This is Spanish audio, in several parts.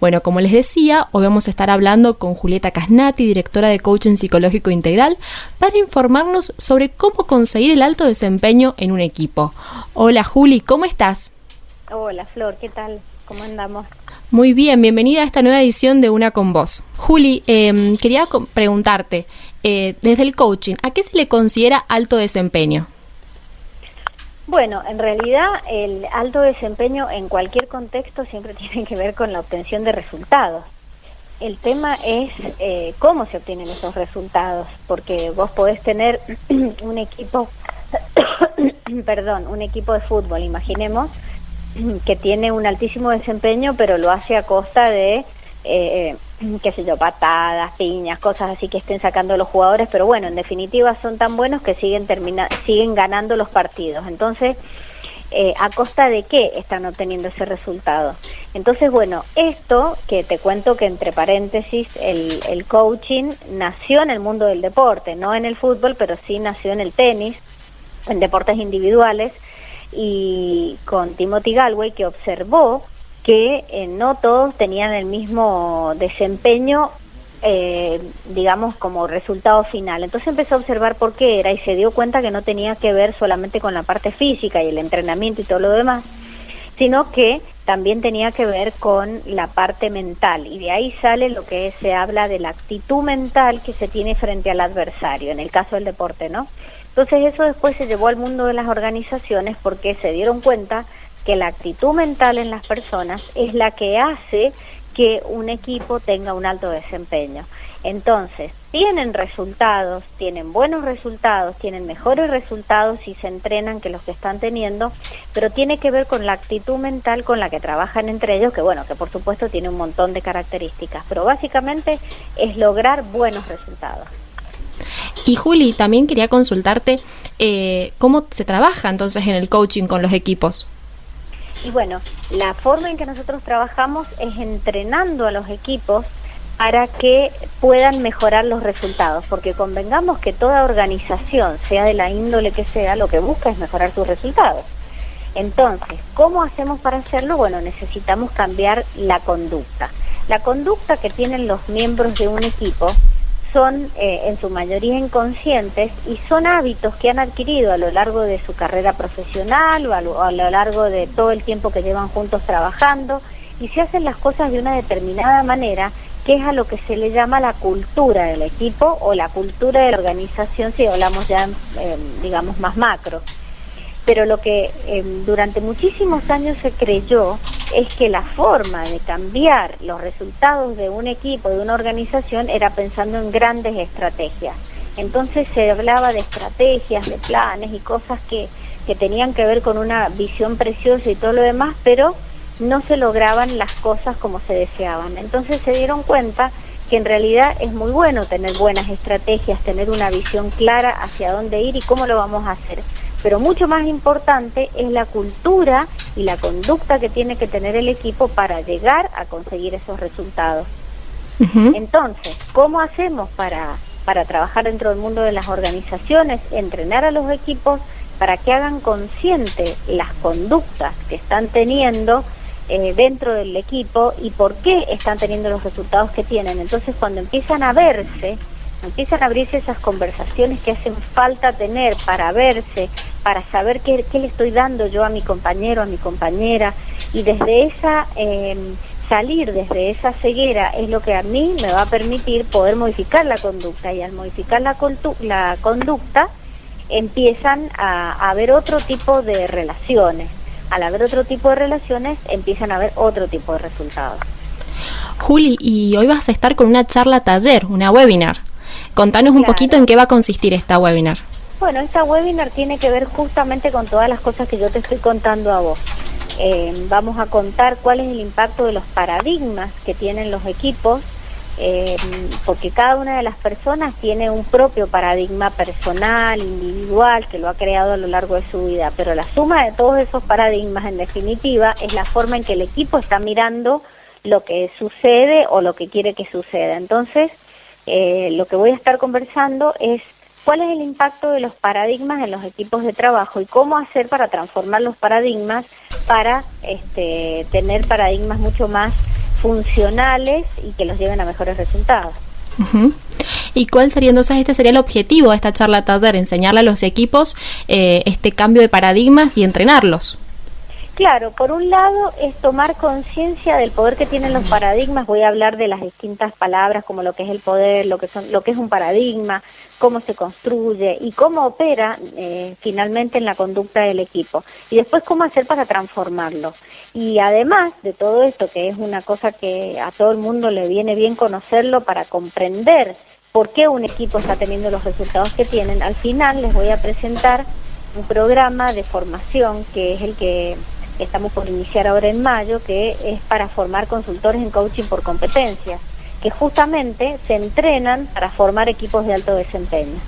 Bueno, como les decía, hoy vamos a estar hablando con Julieta Casnati, directora de Coaching Psicológico Integral, para informarnos sobre cómo conseguir el alto desempeño en un equipo. Hola Juli, ¿cómo estás? Hola Flor, ¿qué tal? ¿Cómo andamos? Muy bien, bienvenida a esta nueva edición de Una con Vos. Juli, quería preguntarte, desde el coaching, ¿a qué se le considera alto desempeño? Bueno, en realidad el alto desempeño en cualquier contexto siempre tiene que ver con la obtención de resultados. El tema es cómo se obtienen esos resultados, porque vos podés tener un equipo, un equipo de fútbol, imaginemos, que tiene un altísimo desempeño, pero lo hace a costa de, patadas, piñas, cosas así que estén sacando los jugadores, pero bueno, en definitiva son tan buenos que siguen ganando los partidos. Entonces, ¿a costa de qué están obteniendo ese resultado? Entonces, bueno, esto que te cuento que entre paréntesis, el coaching nació en el mundo del deporte, no en el fútbol, pero sí nació en el tenis, en deportes individuales, y con Timothy Gallwey, que observó que no todos tenían el mismo desempeño, digamos, como resultado final. Entonces empezó a observar por qué era y se dio cuenta que no tenía que ver solamente con la parte física y el entrenamiento y todo lo demás, sino que también tenía que ver con la parte mental, y de ahí sale lo que se habla de la actitud mental que se tiene frente al adversario, en el caso del deporte, ¿no? Entonces eso después se llevó al mundo de las organizaciones porque se dieron cuenta que la actitud mental en las personas es la que hace que un equipo tenga un alto desempeño. Entonces, tienen resultados, tienen buenos resultados, tienen mejores resultados si se entrenan que los que están teniendo, pero tiene que ver con la actitud mental con la que trabajan entre ellos, que bueno, que por supuesto tiene un montón de características, pero básicamente es lograr buenos resultados. Y Juli, también quería consultarte cómo se trabaja entonces en el coaching con los equipos. Y bueno, la forma en que nosotros trabajamos es entrenando a los equipos para que puedan mejorar los resultados, porque convengamos que toda organización, sea de la índole que sea, lo que busca es mejorar sus resultados. Entonces, ¿cómo hacemos para hacerlo? Bueno, necesitamos cambiar la conducta. La conducta que tienen los miembros de un equipo son en su mayoría inconscientes y son hábitos que han adquirido a lo largo de su carrera profesional o a lo largo de todo el tiempo que llevan juntos trabajando, y se hacen las cosas de una determinada manera, que es a lo que se le llama la cultura del equipo o la cultura de la organización, si hablamos ya digamos más macro. Pero lo que durante muchísimos años se creyó es que la forma de cambiar los resultados de un equipo, de una organización, era pensando en grandes estrategias. Entonces se hablaba de estrategias, de planes y cosas que tenían que ver con una visión preciosa y todo lo demás, pero no se lograban las cosas como se deseaban. Entonces se dieron cuenta que en realidad es muy bueno tener buenas estrategias, tener una visión clara hacia dónde ir y cómo lo vamos a hacer. Pero mucho más importante es la cultura y la conducta que tiene que tener el equipo para llegar a conseguir esos resultados. Uh-huh. Entonces, ¿cómo hacemos para trabajar dentro del mundo de las organizaciones? Entrenar a los equipos para que hagan consciente las conductas que están teniendo dentro del equipo y por qué están teniendo los resultados que tienen. Entonces, cuando empiezan a verse, empiezan a abrirse esas conversaciones que hacen falta tener para verse, para saber qué le estoy dando yo a mi compañero, a mi compañera, y desde esa salir desde esa ceguera es lo que a mí me va a permitir poder modificar la conducta, y al modificar la conducta empiezan a haber otro tipo de relaciones. Al haber otro tipo de relaciones empiezan a haber otro tipo de resultados. Juli, y hoy vas a estar con una charla taller, una webinar. Contanos un poquito en qué va a consistir esta webinar. Bueno, esta webinar tiene que ver justamente con todas las cosas que yo te estoy contando a vos. Vamos a contar cuál es el impacto de los paradigmas que tienen los equipos, porque cada una de las personas tiene un propio paradigma personal, individual, que lo ha creado a lo largo de su vida, pero la suma de todos esos paradigmas, en definitiva, es la forma en que el equipo está mirando lo que sucede o lo que quiere que suceda. Entonces, lo que voy a estar conversando es cuál es el impacto de los paradigmas en los equipos de trabajo y cómo hacer para transformar los paradigmas para tener paradigmas mucho más funcionales y que los lleven a mejores resultados. Uh-huh. ¿Y cuál sería entonces, este sería el objetivo de esta charla taller, enseñarle a los equipos este cambio de paradigmas y entrenarlos? Claro, por un lado es tomar conciencia del poder que tienen los paradigmas. Voy a hablar de las distintas palabras como lo que es el poder, lo que es un paradigma, cómo se construye y cómo opera finalmente en la conducta del equipo. Y después cómo hacer para transformarlo. Y además de todo esto, que es una cosa que a todo el mundo le viene bien conocerlo para comprender por qué un equipo está teniendo los resultados que tienen, al final les voy a presentar un programa de formación que es el que estamos por iniciar ahora en mayo, que es para formar consultores en coaching por competencias, que justamente se entrenan para formar equipos de alto desempeño.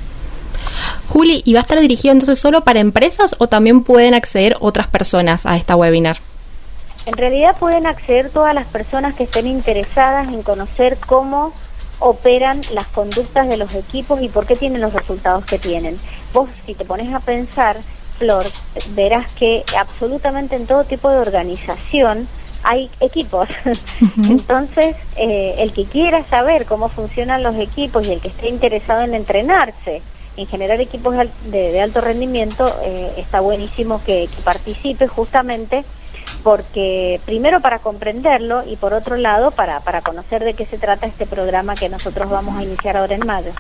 Juli, ¿y va a estar dirigido entonces solo para empresas o también pueden acceder otras personas a esta webinar? En realidad pueden acceder todas las personas que estén interesadas en conocer cómo operan las conductas de los equipos y por qué tienen los resultados que tienen. Vos, si te pones a pensar, Flor, verás que absolutamente en todo tipo de organización hay equipos. Uh-huh. Entonces, el que quiera saber cómo funcionan los equipos y el que esté interesado en entrenarse, en generar equipos de alto rendimiento, está buenísimo que participe, justamente porque primero para comprenderlo y por otro lado para conocer de qué se trata este programa que nosotros vamos a iniciar ahora en mayo.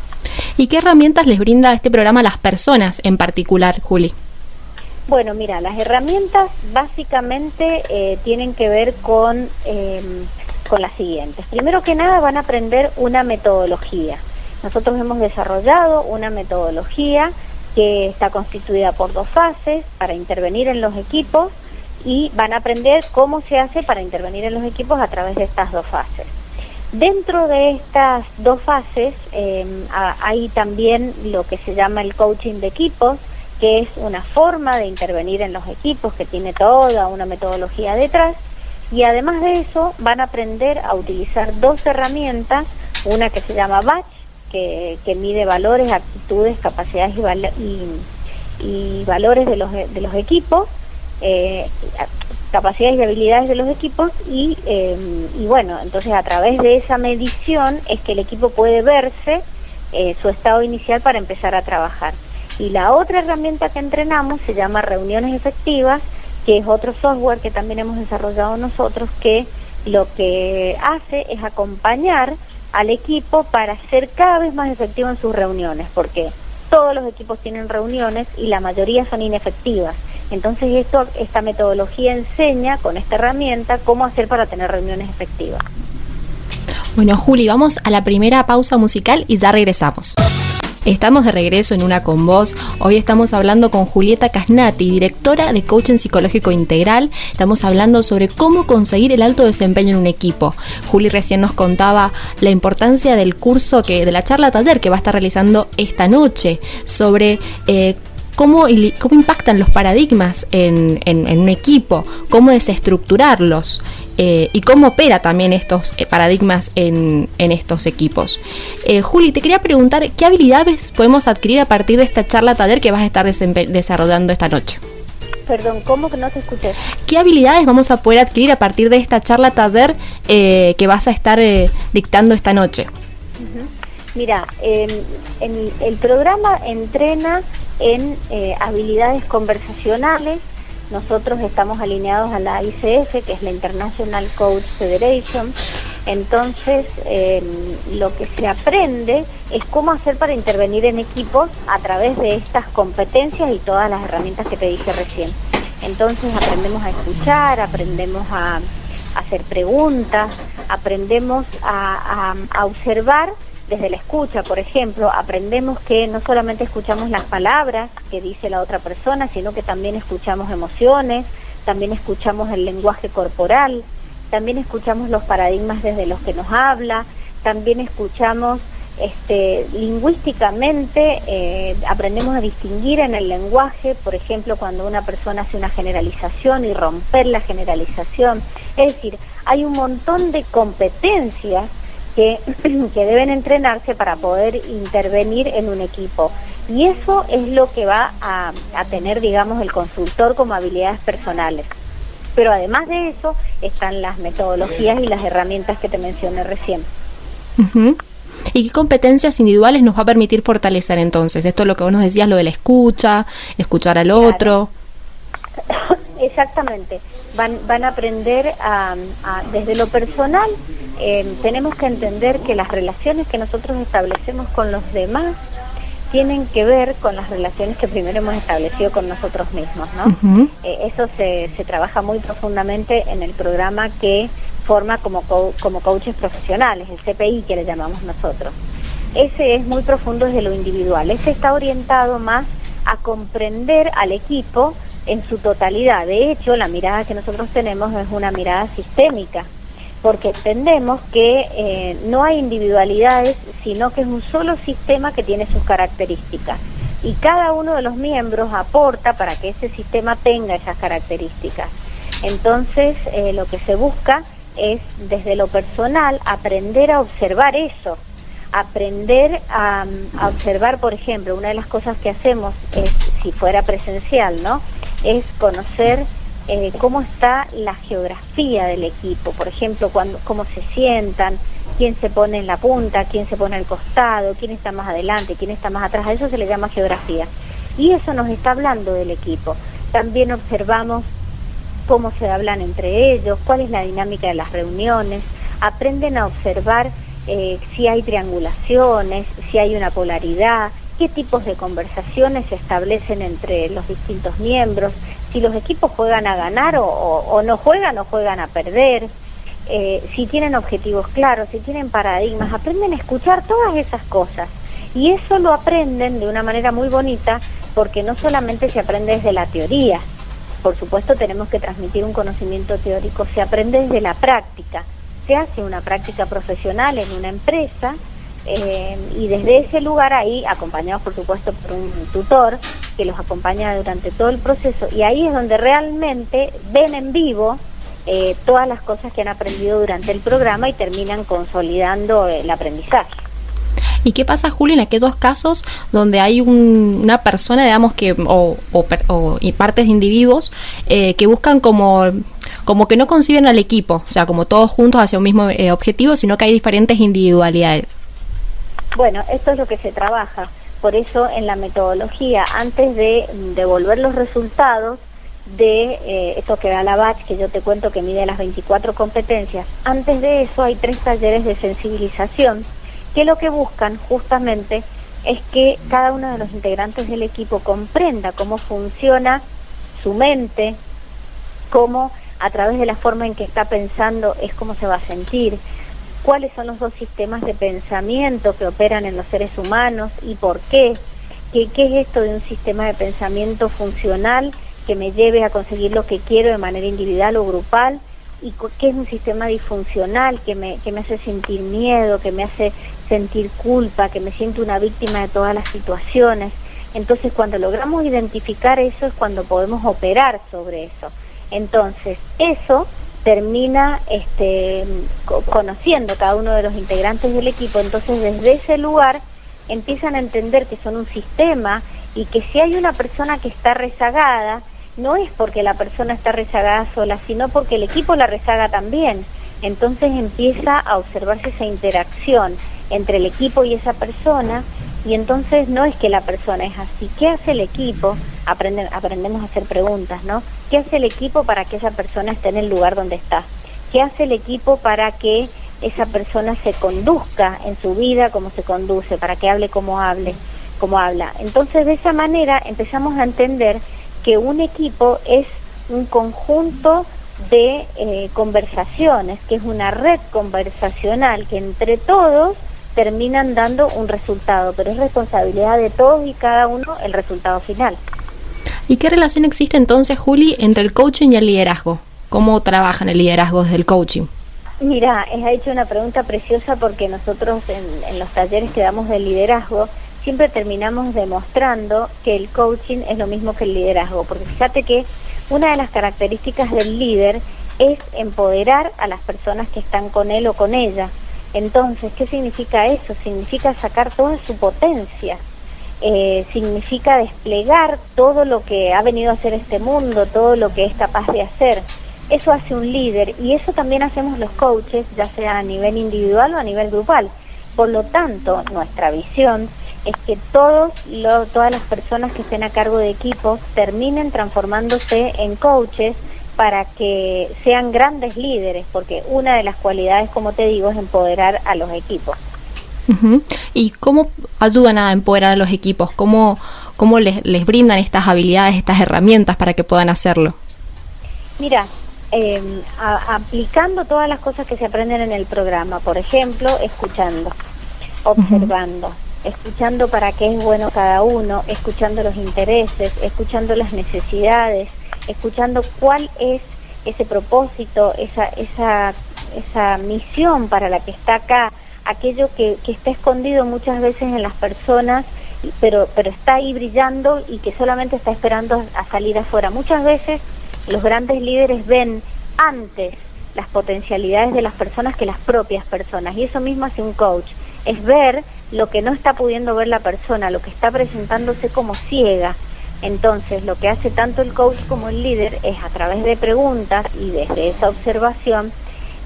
¿Y qué herramientas les brinda este programa a las personas en particular, Juli? Bueno, mira, las herramientas básicamente tienen que ver con las siguientes. Primero que nada van a aprender una metodología. Nosotros hemos desarrollado una metodología que está constituida por 2 fases para intervenir en los equipos y van a aprender cómo se hace para intervenir en los equipos a través de estas 2 fases. Dentro de estas 2 fases hay también lo que se llama el coaching de equipos, que es una forma de intervenir en los equipos que tiene toda una metodología detrás, y además de eso van a aprender a utilizar 2 herramientas, una que se llama Batch, que mide valores, actitudes, capacidades y valores de los equipos, capacidades y habilidades de los equipos y bueno, entonces a través de esa medición es que el equipo puede verse su estado inicial para empezar a trabajar. Y la otra herramienta que entrenamos se llama Reuniones Efectivas, que es otro software que también hemos desarrollado nosotros, que lo que hace es acompañar al equipo para ser cada vez más efectivo en sus reuniones, porque todos los equipos tienen reuniones y la mayoría son inefectivas. Entonces esta metodología enseña con esta herramienta cómo hacer para tener reuniones efectivas. Bueno, Juli, vamos a la primera pausa musical y ya regresamos. Estamos de regreso en Una con Vos. Hoy estamos hablando con Julieta Casnati, directora de Coaching Psicológico Integral. Estamos hablando sobre cómo conseguir el alto desempeño en un equipo. Juli recién nos contaba la importancia del curso, de la charla taller que va a estar realizando esta noche, sobre cómo impactan los paradigmas en un equipo, cómo desestructurarlos. Y cómo opera también estos paradigmas en estos equipos. Juli, te quería preguntar, ¿qué habilidades podemos adquirir a partir de esta charla taller que vas a estar desarrollando esta noche? Perdón, ¿cómo que no te escuché? ¿Qué habilidades vamos a poder adquirir a partir de esta charla taller que vas a estar dictando esta noche? Uh-huh. Mira, el programa entrena en habilidades conversacionales. Nosotros estamos alineados a la ICF, que es la International Coach Federation. Entonces, lo que se aprende es cómo hacer para intervenir en equipos a través de estas competencias y todas las herramientas que te dije recién. Entonces, aprendemos a escuchar, aprendemos a hacer preguntas, aprendemos a observar desde la escucha. Por ejemplo, aprendemos que no solamente escuchamos las palabras que dice la otra persona, sino que también escuchamos emociones, también escuchamos el lenguaje corporal, también escuchamos los paradigmas desde los que nos habla, también escuchamos lingüísticamente, aprendemos a distinguir en el lenguaje, por ejemplo, cuando una persona hace una generalización y romper la generalización. Es decir, hay un montón de competencias que deben entrenarse para poder intervenir en un equipo. Y eso es lo que va a tener, digamos, el consultor como habilidades personales. Pero además de eso están las metodologías y las herramientas que te mencioné recién. Uh-huh. ¿Y qué competencias individuales nos va a permitir fortalecer entonces? Esto es lo que vos nos decías, lo de la escucha, escuchar al otro. Exactamente. Van a aprender desde lo personal. Tenemos que entender que las relaciones que nosotros establecemos con los demás tienen que ver con las relaciones que primero hemos establecido con nosotros mismos, ¿no? Uh-huh. Eso se trabaja muy profundamente en el programa que forma como coaches profesionales, el CPI que le llamamos nosotros. Ese es muy profundo desde lo individual. Ese está orientado más a comprender al equipo en su totalidad. De hecho, la mirada que nosotros tenemos es una mirada sistémica, porque entendemos que no hay individualidades, sino que es un solo sistema que tiene sus características. Y cada uno de los miembros aporta para que ese sistema tenga esas características. Entonces, lo que se busca es, desde lo personal, aprender a observar eso. Aprender a observar, por ejemplo, una de las cosas que hacemos es, si fuera presencial, ¿no?, es conocer cómo está la geografía del equipo, por ejemplo, cómo se sientan, quién se pone en la punta, quién se pone al costado, quién está más adelante, quién está más atrás. A eso se le llama geografía. Y eso nos está hablando del equipo. También observamos cómo se hablan entre ellos, cuál es la dinámica de las reuniones, aprenden a observar si hay triangulaciones, si hay una polaridad, qué tipos de conversaciones se establecen entre los distintos miembros, si los equipos juegan a ganar o no juegan a perder, si tienen objetivos claros, si tienen paradigmas. Aprenden a escuchar todas esas cosas, y eso lo aprenden de una manera muy bonita, porque no solamente se aprende desde la teoría, por supuesto tenemos que transmitir un conocimiento teórico, se aprende desde la práctica. Se hace una práctica profesional en una empresa, y desde ese lugar ahí, acompañados por supuesto por un tutor que los acompaña durante todo el proceso, y ahí es donde realmente ven en vivo todas las cosas que han aprendido durante el programa y terminan consolidando el aprendizaje. ¿Y qué pasa, Juli, en aquellos casos donde hay una persona, digamos, que y partes de individuos que buscan como que no conciben al equipo, o sea, como todos juntos hacia un mismo objetivo, sino que hay diferentes individualidades? Bueno, esto es lo que se trabaja. Por eso en la metodología, antes de devolver los resultados de esto que da la batch, que yo te cuento que mide las 24 competencias, antes de eso hay 3 talleres de sensibilización, que lo que buscan justamente es que cada uno de los integrantes del equipo comprenda cómo funciona su mente, cómo a través de la forma en que está pensando es cómo se va a sentir, cuáles son los 2 sistemas de pensamiento que operan en los seres humanos y por qué, qué es esto de un sistema de pensamiento funcional que me lleve a conseguir lo que quiero de manera individual o grupal, y qué es un sistema disfuncional que me hace sentir miedo, que me hace sentir culpa, que me siento una víctima de todas las situaciones. Entonces, cuando logramos identificar eso es cuando podemos operar sobre eso. Entonces, eso termina conociendo cada uno de los integrantes del equipo. Entonces, desde ese lugar empiezan a entender que son un sistema, y que si hay una persona que está rezagada, no es porque la persona está rezagada sola, sino porque el equipo la rezaga también. Entonces empieza a observarse esa interacción entre el equipo y esa persona, y entonces no es que la persona es así. ¿Qué hace el equipo? Aprendemos a hacer preguntas, ¿no? ¿Qué hace el equipo para que esa persona esté en el lugar donde está? ¿Qué hace el equipo para que esa persona se conduzca en su vida como se conduce, para que hable como habla? Entonces, de esa manera empezamos a entender que un equipo es un conjunto de conversaciones, que es una red conversacional que entre todos terminan dando un resultado, pero es responsabilidad de todos y cada uno el resultado final. ¿Y qué relación existe entonces, Juli, entre el coaching y el liderazgo? ¿Cómo trabajan el liderazgo desde el coaching? Mira, has hecho una pregunta preciosa, porque nosotros en los talleres que damos de liderazgo siempre terminamos demostrando que el coaching es lo mismo que el liderazgo, porque fíjate que una de las características del líder es empoderar a las personas que están con él o con ella. Entonces, ¿qué significa eso? Significa sacar toda su potencia, significa desplegar todo lo que ha venido a hacer este mundo, todo lo que es capaz de hacer. Eso hace un líder, y eso también hacemos los coaches, ya sea a nivel individual o a nivel grupal. Por lo tanto, nuestra visión es que todas las personas que estén a cargo de equipos terminen transformándose en coaches para que sean grandes líderes, porque una de las cualidades, como te digo, es empoderar a los equipos. Uh-huh. ¿Y cómo ayudan a empoderar a los equipos? ¿Cómo les brindan estas habilidades, estas herramientas para que puedan hacerlo? Mira, aplicando todas las cosas que se aprenden en el programa, por ejemplo, escuchando, observando, escuchando para qué es bueno cada uno, escuchando los intereses, escuchando las necesidades, escuchando cuál es ese propósito, esa misión para la que está acá, aquello que está escondido muchas veces en las personas, pero está ahí brillando y que solamente está esperando a salir afuera. Muchas veces los grandes líderes ven antes las potencialidades de las personas que las propias personas, y eso mismo hace un coach, es ver lo que no está pudiendo ver la persona, lo que está presentándose como ciega. Entonces, lo que hace tanto el coach como el líder es, a través de preguntas y desde esa observación,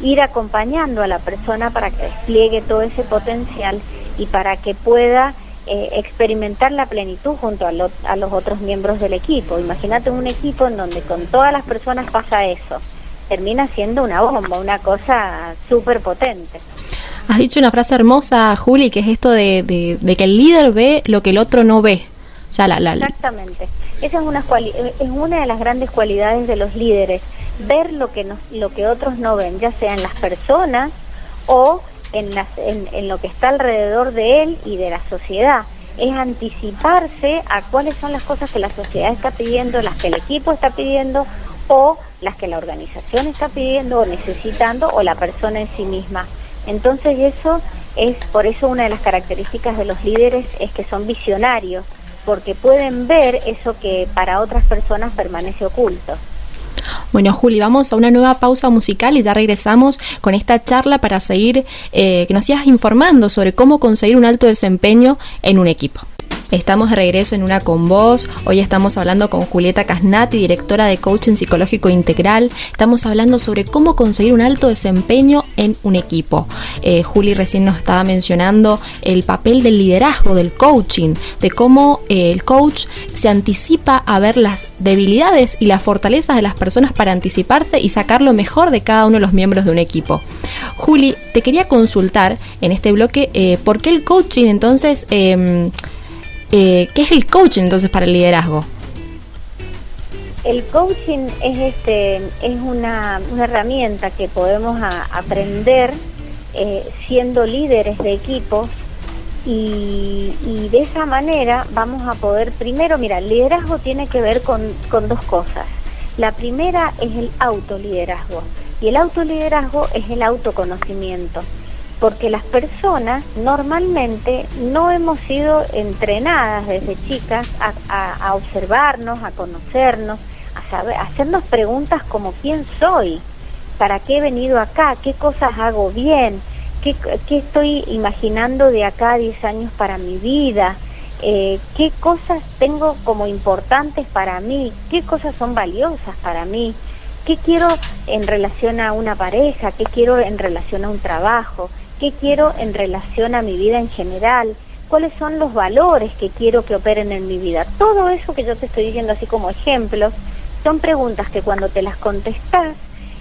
ir acompañando a la persona para que despliegue todo ese potencial y para que pueda experimentar la plenitud junto a los otros miembros del equipo. Imagínate un equipo en donde con todas las personas pasa eso. Termina siendo una bomba, una cosa súper potente. Has dicho una frase hermosa, Juli, que es esto de que el líder ve lo que el otro no ve. O sea, Exactamente. Esa es una de las grandes cualidades de los líderes, ver lo que otros no ven, ya sea en las personas o en lo que está alrededor de él y de la sociedad. Es anticiparse a cuáles son las cosas que la sociedad está pidiendo, las que el equipo está pidiendo, o las que la organización está pidiendo o necesitando, o la persona en sí misma. Entonces por eso una de las características de los líderes es que son visionarios, porque pueden ver eso que para otras personas permanece oculto. Bueno, Juli, vamos a una nueva pausa musical y ya regresamos con esta charla para seguir, que nos sigas informando sobre cómo conseguir un alto desempeño en un equipo. Estamos de regreso en Una con Vos. Hoy estamos hablando con Julieta Casnati, directora de Coaching Psicológico Integral. Estamos hablando sobre cómo conseguir un alto desempeño en un equipo. Juli recién nos estaba mencionando el papel del liderazgo, del coaching, de cómo el coach se anticipa a ver las debilidades y las fortalezas de las personas para anticiparse y sacar lo mejor de cada uno de los miembros de un equipo. Juli, te quería consultar en este bloque, ¿por qué el coaching entonces... ¿qué es el coaching entonces para el liderazgo? El coaching es una herramienta que podemos aprender siendo líderes de equipos, y de esa manera vamos a poder, primero, mira, el liderazgo tiene que ver con dos cosas. La primera es el autoliderazgo, y el autoliderazgo es el autoconocimiento. Porque las personas normalmente no hemos sido entrenadas desde chicas a observarnos, a conocernos, a hacernos preguntas como ¿quién soy? ¿Para qué he venido acá? ¿Qué cosas hago bien? ¿Qué estoy imaginando de acá a 10 años para mi vida? ¿Qué cosas tengo como importantes para mí? ¿Qué cosas son valiosas para mí? ¿Qué quiero en relación a una pareja? ¿Qué quiero en relación a un trabajo? ¿Qué quiero en relación a mi vida en general? ¿Cuáles son los valores que quiero que operen en mi vida? Todo eso que yo te estoy diciendo así como ejemplos, son preguntas que cuando te las contestás,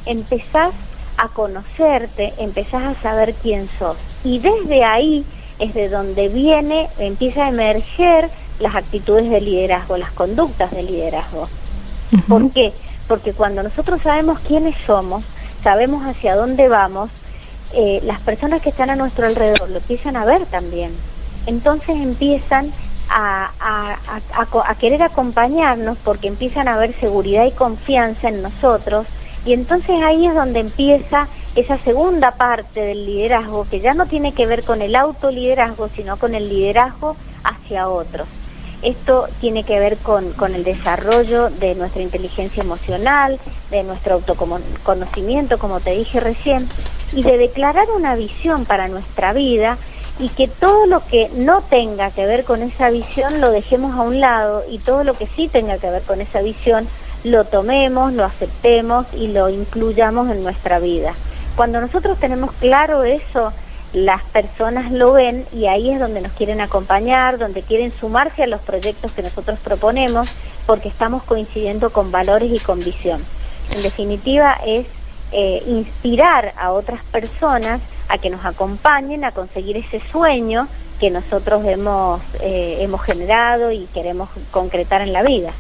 empezás a conocerte, empezás a saber quién sos. Y desde ahí es de donde empieza a emerger las actitudes de liderazgo, las conductas de liderazgo. Uh-huh. ¿Por qué? Porque cuando nosotros sabemos quiénes somos, sabemos hacia dónde vamos, las personas que están a nuestro alrededor lo empiezan a ver también. Entonces empiezan a querer acompañarnos, porque empiezan a ver seguridad y confianza en nosotros, y entonces ahí es donde empieza esa segunda parte del liderazgo, que ya no tiene que ver con el autoliderazgo, sino con el liderazgo hacia otros. Esto tiene que ver con el desarrollo de nuestra inteligencia emocional, de nuestro autoconocimiento, como te dije recién, y de declarar una visión para nuestra vida, y que todo lo que no tenga que ver con esa visión lo dejemos a un lado, y todo lo que sí tenga que ver con esa visión lo tomemos, lo aceptemos y lo incluyamos en nuestra vida. Cuando nosotros tenemos claro eso, las personas lo ven y ahí es donde nos quieren acompañar, donde quieren sumarse a los proyectos que nosotros proponemos, porque estamos coincidiendo con valores y con visión. En definitiva es inspirar a otras personas a que nos acompañen a conseguir ese sueño que nosotros hemos generado y queremos concretar en la vida.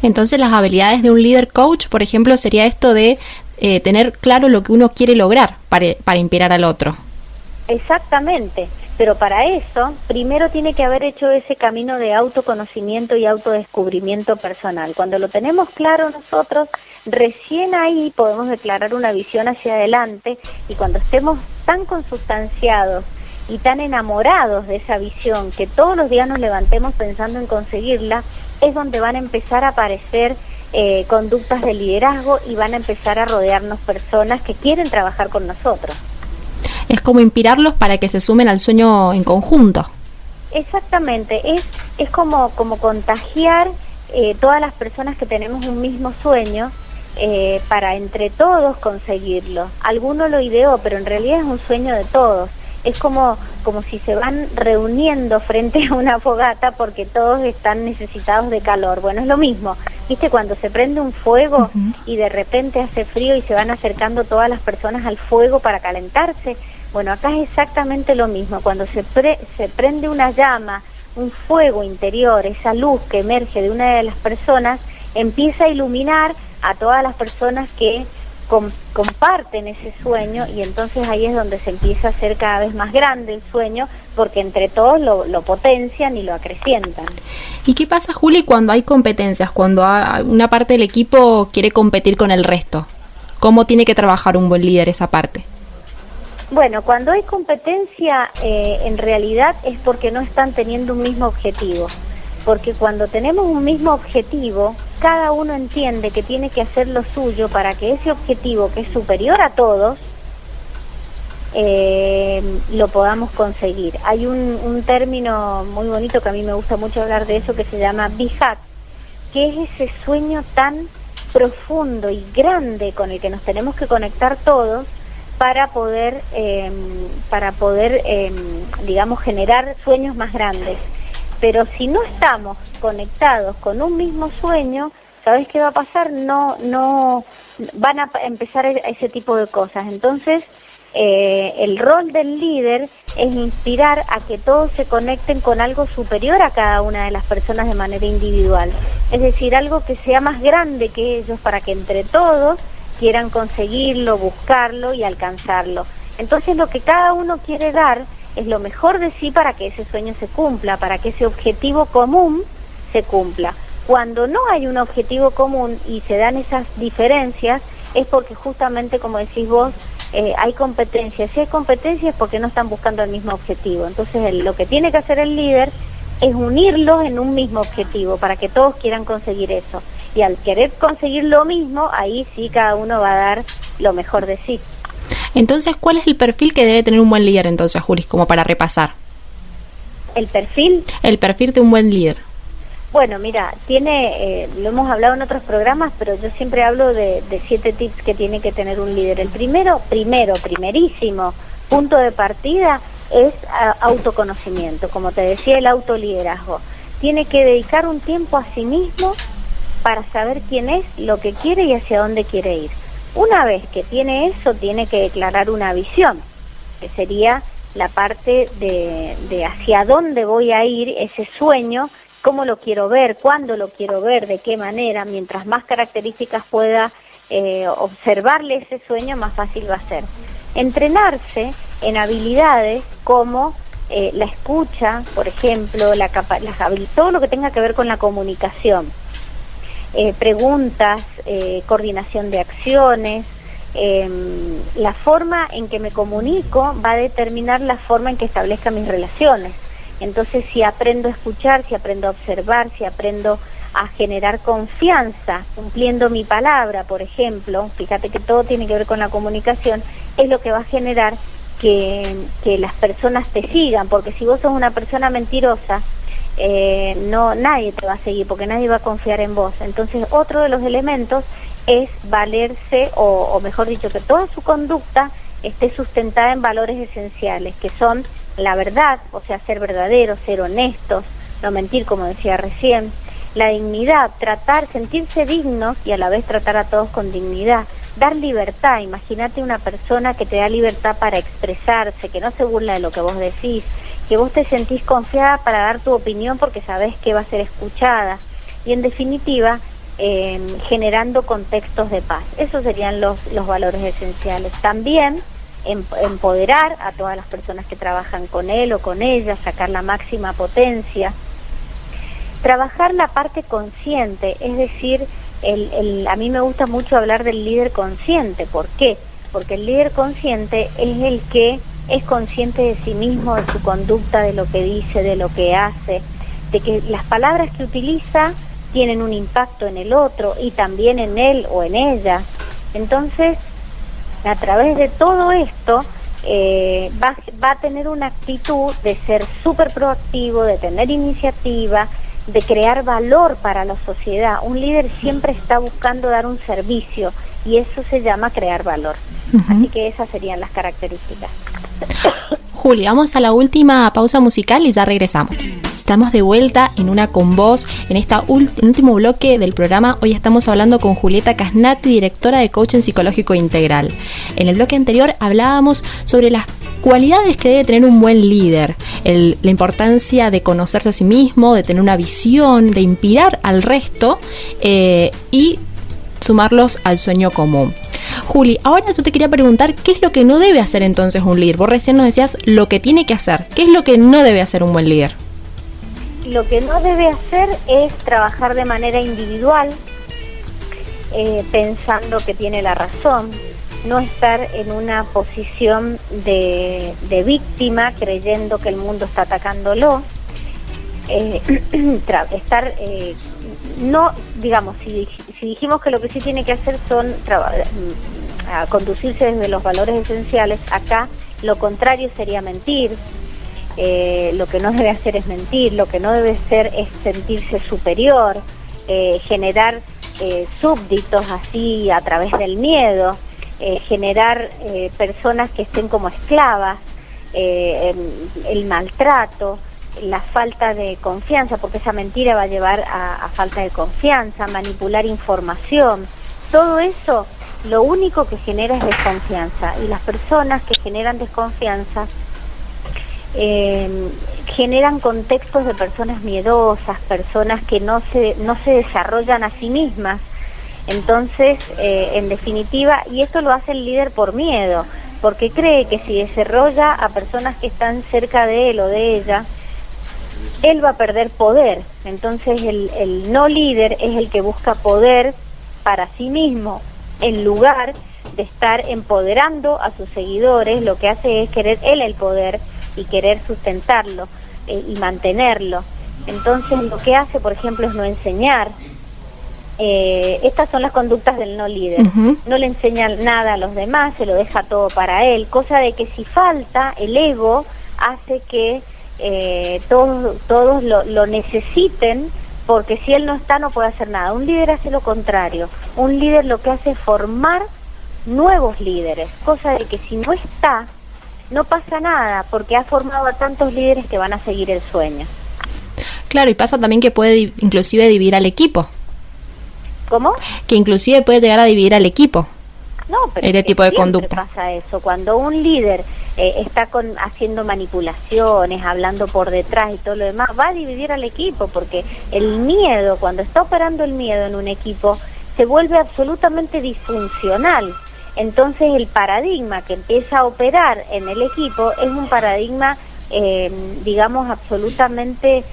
Entonces las habilidades de un líder coach, por ejemplo, sería esto de tener claro lo que uno quiere lograr para inspirar al otro. Exactamente, pero para eso primero tiene que haber hecho ese camino de autoconocimiento y autodescubrimiento personal. Cuando lo tenemos claro nosotros, recién ahí podemos declarar una visión hacia adelante, y cuando estemos tan consustanciados y tan enamorados de esa visión que todos los días nos levantemos pensando en conseguirla, es donde van a empezar a aparecer conductas de liderazgo y van a empezar a rodearnos personas que quieren trabajar con nosotros. Es como inspirarlos para que se sumen al sueño en conjunto. Exactamente, es como contagiar todas las personas que tenemos un mismo sueño para entre todos conseguirlo. Alguno lo ideó, pero en realidad es un sueño de todos. Es como si se van reuniendo frente a una fogata porque todos están necesitados de calor. Bueno, es lo mismo. ¿Viste cuando se prende un fuego y de repente hace frío y se van acercando todas las personas al fuego para calentarse? Bueno, acá es exactamente lo mismo. Cuando se prende una llama, un fuego interior, esa luz que emerge de una de las personas, empieza a iluminar a todas las personas que comparten ese sueño, y entonces ahí es donde se empieza a hacer cada vez más grande el sueño, porque entre todos lo potencian y lo acrecientan. ¿Y qué pasa, Juli, cuando hay competencias, cuando una parte del equipo quiere competir con el resto? ¿Cómo tiene que trabajar un buen líder esa parte? Bueno, cuando hay competencia, en realidad es porque no están teniendo un mismo objetivo. Porque cuando tenemos un mismo objetivo, cada uno entiende que tiene que hacer lo suyo para que ese objetivo, que es superior a todos, lo podamos conseguir. Hay un término muy bonito que a mí me gusta mucho hablar de eso, que se llama Big Hat, que es ese sueño tan profundo y grande con el que nos tenemos que conectar todos para poder digamos, generar sueños más grandes. Pero si no estamos conectados con un mismo sueño, ¿sabes qué va a pasar? No van a empezar ese tipo de cosas. Entonces, el rol del líder es inspirar a que todos se conecten con algo superior a cada una de las personas de manera individual. Es decir, algo que sea más grande que ellos, para que entre todos quieran conseguirlo, buscarlo y alcanzarlo. Entonces, lo que cada uno quiere dar es lo mejor de sí para que ese sueño se cumpla, para que ese objetivo común se cumpla. Cuando no hay un objetivo común y se dan esas diferencias, es porque justamente, como decís vos, hay competencia. Si hay competencia es porque no están buscando el mismo objetivo. Entonces lo que tiene que hacer el líder es unirlos en un mismo objetivo para que todos quieran conseguir eso. Y al querer conseguir lo mismo, ahí sí cada uno va a dar lo mejor de sí. Entonces, ¿cuál es el perfil que debe tener un buen líder entonces, Juli, como para repasar? ¿El perfil? El perfil de un buen líder. Bueno, mira, lo hemos hablado en otros programas, pero yo siempre hablo de 7 tips que tiene que tener un líder. El primerísimo punto de partida es autoconocimiento. Como te decía, el autoliderazgo. Tiene que dedicar un tiempo a sí mismo para saber quién es, lo que quiere y hacia dónde quiere ir. Una vez que tiene eso, tiene que declarar una visión, que sería la parte de hacia dónde voy a ir, ese sueño, cómo lo quiero ver, cuándo lo quiero ver, de qué manera. Mientras más características pueda observarle ese sueño, más fácil va a ser. Entrenarse en habilidades como la escucha, por ejemplo, todo lo que tenga que ver con la comunicación. Preguntas, coordinación de acciones, la forma en que me comunico va a determinar la forma en que establezca mis relaciones. Entonces, si aprendo a escuchar, si aprendo a observar, si aprendo a generar confianza, cumpliendo mi palabra, por ejemplo, fíjate que todo tiene que ver con la comunicación, es lo que va a generar que las personas te sigan, porque si vos sos una persona mentirosa, no, nadie te va a seguir porque nadie va a confiar en vos. Entonces, otro de los elementos es valerse, o mejor dicho, que toda su conducta esté sustentada en valores esenciales, que son la verdad, o sea, ser verdaderos, ser honestos, no mentir, como decía recién, la dignidad, sentirse dignos y a la vez tratar a todos con dignidad, dar libertad. Imagínate una persona que te da libertad para expresarse, que no se burla de lo que vos decís, que vos te sentís confiada para dar tu opinión porque sabés que va a ser escuchada, y en definitiva generando contextos de paz. Esos serían los valores esenciales. También empoderar a todas las personas que trabajan con él o con ella, sacar la máxima potencia, trabajar la parte consciente, es decir, a mí me gusta mucho hablar del líder consciente. ¿Por qué? Porque el líder consciente es el que es consciente de sí mismo, de su conducta, de lo que dice, de lo que hace, de que las palabras que utiliza tienen un impacto en el otro y también en él o en ella. Entonces, a través de todo esto, va a tener una actitud de ser súper proactivo, de tener iniciativa, de crear valor para la sociedad. Un líder siempre está buscando dar un servicio y eso se llama crear valor. Así que esas serían las características. Juli, vamos a la última pausa musical y ya regresamos. Estamos de vuelta en Una con Vos, en este último bloque del programa. Hoy estamos hablando con Julieta Casnati, directora de Coaching Psicológico Integral. En el bloque anterior hablábamos sobre las cualidades que debe tener un buen líder, la importancia de conocerse a sí mismo, de tener una visión, de inspirar al resto y sumarlos al sueño común. Juli, ahora yo te quería preguntar, ¿qué es lo que no debe hacer entonces un líder? Vos recién nos decías lo que tiene que hacer. ¿Qué es lo que no debe hacer un buen líder? Lo que no debe hacer es trabajar de manera individual, pensando que tiene la razón, no estar en una posición de víctima, creyendo que el mundo está atacándolo, no, digamos, si dijimos que lo que sí tiene que hacer son conducirse desde los valores esenciales, acá lo contrario sería mentir. Lo que no debe hacer es mentir, lo que no debe ser es sentirse superior, generar súbditos así a través del miedo, generar personas que estén como esclavas, el maltrato, la falta de confianza, porque esa mentira va a llevar a falta de confianza, manipular información. Todo eso lo único que genera es desconfianza, y las personas que generan desconfianza generan contextos de personas miedosas, personas que no se desarrollan a sí mismas. Entonces, en definitiva, y esto lo hace el líder por miedo, porque cree que si desarrolla a personas que están cerca de él o de ella, él va a perder poder. Entonces el no líder es el que busca poder para sí mismo, en lugar de estar empoderando a sus seguidores. Lo que hace es querer él el poder y querer sustentarlo y mantenerlo. Entonces lo que hace, por ejemplo, es no enseñar. Estas son las conductas del no líder. No le enseña nada a los demás, se lo deja todo para él, cosa de que si falta, el ego hace que todos lo necesiten, porque si él no está no puede hacer nada. Un líder hace lo contrario. Un líder lo que hace es formar nuevos líderes, cosa de que si no está, no pasa nada, porque ha formado a tantos líderes que van a seguir el sueño. Claro, y pasa también que puede inclusive dividir al equipo. ¿Cómo? Que inclusive puede llegar a dividir al equipo. No, pero este tipo de conducta. Pasa eso. Cuando un líder está haciendo manipulaciones, hablando por detrás y todo lo demás, va a dividir al equipo, porque el miedo, cuando está operando el miedo en un equipo, se vuelve absolutamente disfuncional. Entonces el paradigma que empieza a operar en el equipo es un paradigma, digamos, absolutamente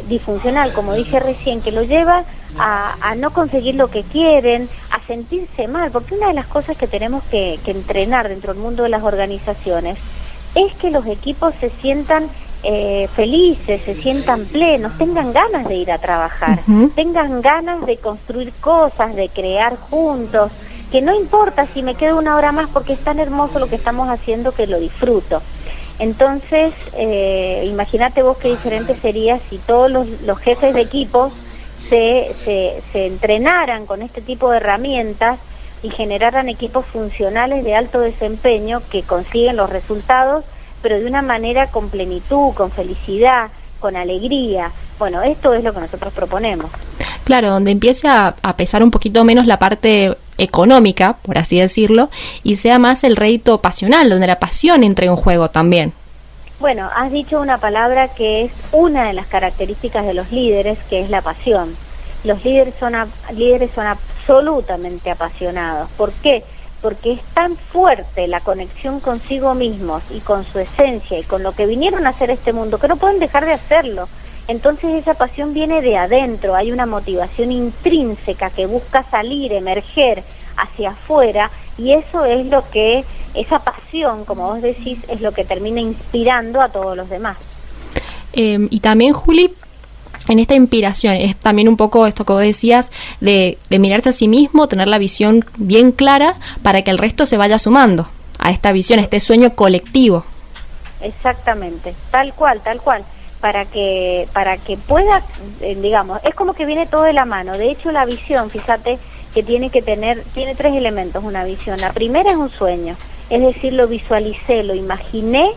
disfuncional, como dije recién, que lo lleva a no conseguir lo que quieren, a sentirse mal, porque una de las cosas que tenemos que entrenar dentro del mundo de las organizaciones es que los equipos se sientan felices, se sientan plenos, tengan ganas de ir a trabajar, tengan ganas de construir cosas, de crear juntos, que no importa si me quedo una hora más porque es tan hermoso lo que estamos haciendo que lo disfruto. Entonces, imagínate vos qué diferente sería si todos los jefes de equipos se entrenaran con este tipo de herramientas y generaran equipos funcionales de alto desempeño que consiguen los resultados, pero de una manera con plenitud, con felicidad, con alegría. Bueno, esto es lo que nosotros proponemos. Claro, donde empiece a pesar un poquito menos la parte económica, por así decirlo, y sea más el rédito pasional, donde la pasión entre en juego también. Bueno, has dicho una palabra que es una de las características de los líderes, que es la pasión. Los líderes son absolutamente apasionados. ¿Por qué? Porque es tan fuerte la conexión consigo mismos y con su esencia y con lo que vinieron a hacer este mundo, que no pueden dejar de hacerlo. Entonces esa pasión viene de adentro, hay una motivación intrínseca que busca salir, emerger hacia afuera, y eso es lo que, esa pasión, como vos decís, es lo que termina inspirando a todos los demás. Y también, Juli, en esta inspiración, es también un poco esto que vos decías, de mirarse a sí mismo, tener la visión bien clara para que el resto se vaya sumando a esta visión, a este sueño colectivo. Exactamente, tal cual. Para que pueda, digamos, es como que viene todo de la mano. De hecho, la visión, fíjate, que tiene 3 elementos una visión. La primera es un sueño, es decir, lo visualicé, lo imaginé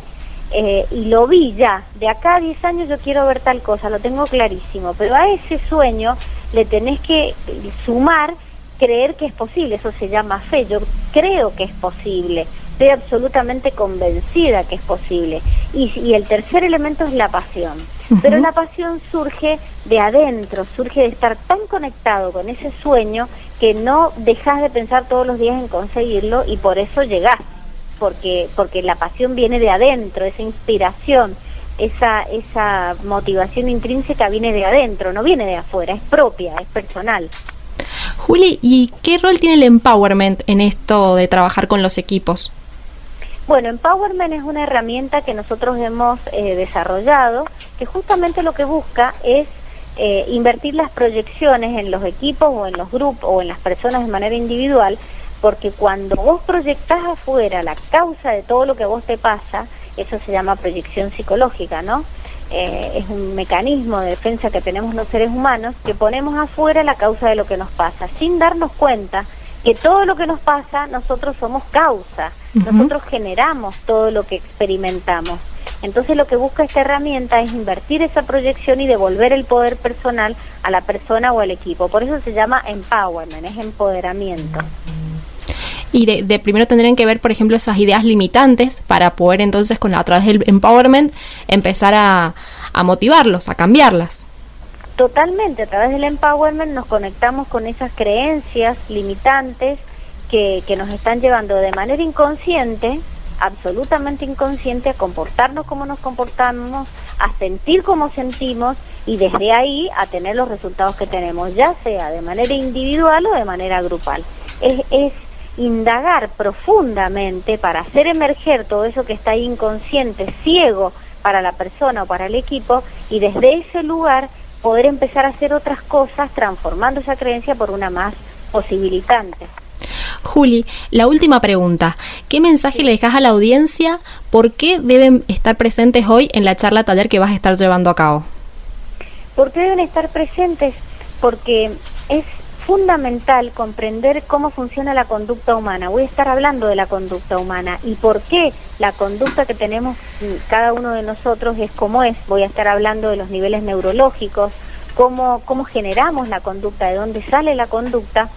y lo vi ya. De acá a 10 años yo quiero ver tal cosa, lo tengo clarísimo, pero a ese sueño le tenés que sumar creer que es posible. Eso se llama fe. Yo creo que es posible, estoy absolutamente convencida que es posible. Y el tercer elemento es la pasión. Uh-huh. Pero la pasión surge de adentro, surge de estar tan conectado con ese sueño que no dejas de pensar todos los días en conseguirlo, y por eso llegás, porque la pasión viene de adentro, esa inspiración, esa motivación intrínseca viene de adentro, no viene de afuera, es propia, es personal. Juli, ¿y qué rol tiene el empowerment en esto de trabajar con los equipos? Bueno, Empowerment es una herramienta que nosotros hemos desarrollado, que justamente lo que busca es invertir las proyecciones en los equipos o en los grupos o en las personas de manera individual, porque cuando vos proyectás afuera la causa de todo lo que a vos te pasa, eso se llama proyección psicológica, ¿no? Es un mecanismo de defensa que tenemos los seres humanos, que ponemos afuera la causa de lo que nos pasa, sin darnos cuenta que todo lo que nos pasa, nosotros somos causa. Uh-huh. Nosotros generamos todo lo que experimentamos. Entonces lo que busca esta herramienta es invertir esa proyección y devolver el poder personal a la persona o al equipo. Por eso se llama empowerment, es empoderamiento. Y de primero tendrían que ver, por ejemplo, esas ideas limitantes para poder entonces, a través del empowerment, empezar a motivarlos, a cambiarlas. Totalmente, a través del empowerment nos conectamos con esas creencias limitantes que nos están llevando de manera inconsciente, absolutamente inconsciente, a comportarnos como nos comportamos, a sentir como sentimos, y desde ahí a tener los resultados que tenemos, ya sea de manera individual o de manera grupal. Es indagar profundamente para hacer emerger todo eso que está ahí inconsciente, ciego para la persona o para el equipo, y desde ese lugar poder empezar a hacer otras cosas, transformando esa creencia por una más posibilitante. Juli, la última pregunta. ¿Qué mensaje le dejas a la audiencia? ¿Por qué deben estar presentes hoy en la charla taller que vas a estar llevando a cabo? ¿Por qué deben estar presentes? Porque es fundamental comprender cómo funciona la conducta humana. Voy a estar hablando de la conducta humana y por qué la conducta que tenemos cada uno de nosotros es como es. Voy a estar hablando de los niveles neurológicos, cómo generamos la conducta, de dónde sale la conducta,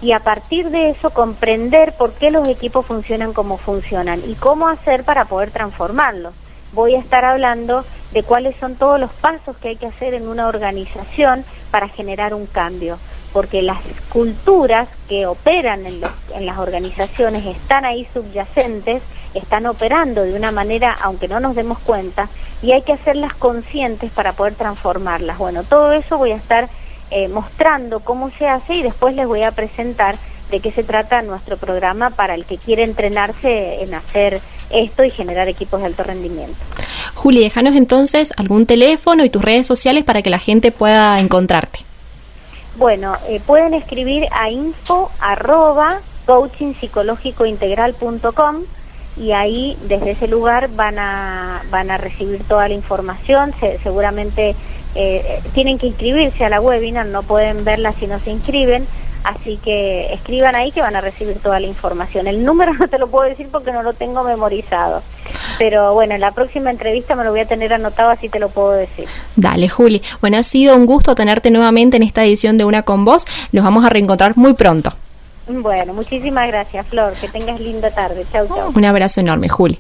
y a partir de eso comprender por qué los equipos funcionan como funcionan y cómo hacer para poder transformarlos. Voy a estar hablando de cuáles son todos los pasos que hay que hacer en una organización para generar un cambio, porque las culturas que operan en las organizaciones están ahí subyacentes, están operando de una manera, aunque no nos demos cuenta, y hay que hacerlas conscientes para poder transformarlas. Bueno, todo eso voy a estar mostrando cómo se hace, y después les voy a presentar de qué se trata nuestro programa para el que quiere entrenarse en hacer esto y generar equipos de alto rendimiento. Juli, déjanos entonces algún teléfono y tus redes sociales para que la gente pueda encontrarte. Bueno, pueden escribir a info@coachingpsicológicointegral.com. y ahí desde ese lugar van a recibir toda la información. Seguramente tienen que inscribirse a la webinar, no pueden verla si no se inscriben, así que escriban ahí que van a recibir toda la información. El número no te lo puedo decir porque no lo tengo memorizado, pero bueno, en la próxima entrevista me lo voy a tener anotado, así te lo puedo decir. Dale, Juli. Bueno, ha sido un gusto tenerte nuevamente en esta edición de Una con Vos. Nos vamos a reencontrar muy pronto. Bueno, muchísimas gracias, Flor. Que tengas linda tarde. Chau, chau. Un abrazo enorme, Juli.